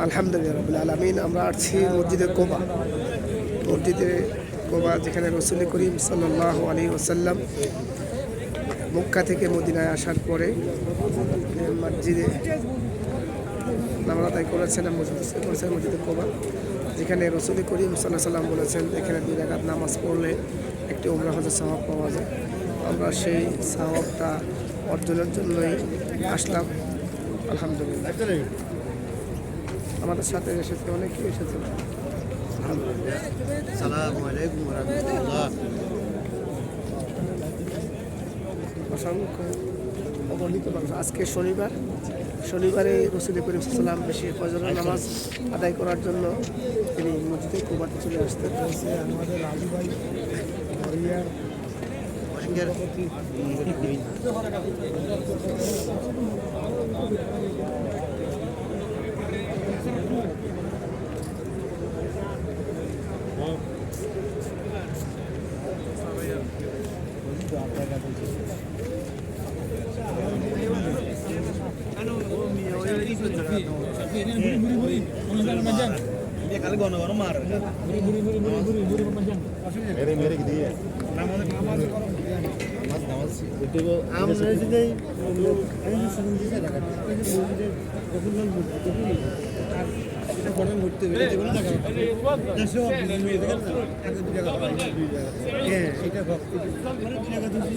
আলহামদুলিল্লাহ রাব্বিল আলামিন। আমরা আসছি মসজিদে কোবা। মসজিদে কোবা যেখানে রাসূল করিম সাল্লাল্লাহু আলাইহি ওয়াসাল্লাম মক্কা থেকে মদিনায় আসার পরে মসজিদে নামাজ আদায় করেছেন, মসজিদে কোবা, যেখানে রাসূল করিম সাল্লাল্লাহু আলাইহি ওয়াসাল্লাম বলেছেন এখানে 2 রাকাত নামাজ পড়লে একটি উমরা হজের সওয়াব পাওয়া যায়। আমরা সেই সওয়াবটা অর্জনের জন্যই আসলাম। আলহামদুলিল্লাহ আমাদের সাথে এসেছে, অনেকেই এসেছে। আসসালামু আলাইকুম ওয়া রাহমাতুল্লাহ। অসংখ্য অগণিত মানুষ। আজকে শনিবারে রাসূল করিম সাল্লাল্লাহু আলাইহি ওয়াসাল্লাম বেশি ফজরের নামাজ আদায় করার জন্য তিনি মসজিদে কোবাতে চলে আসতেন। আমাদের রাজু ভাই kali gono-gono mar. Mere gitu ya. Namas. Itu amne sini ini sendiri ada kan. Kebetulan আর এটা বড় ঘুরতে বের হতে বলে টাকা। দেশও নিয়ে দেখেন আগে 2 টাকা হ্যাঁ এটা ভক্তি মানে 2 টাকা দিছি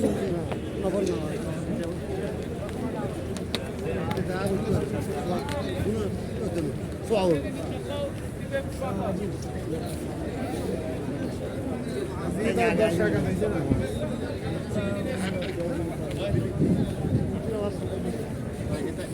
নবল না হয়। এটা আর কি আছে? সোয়াও দর্শক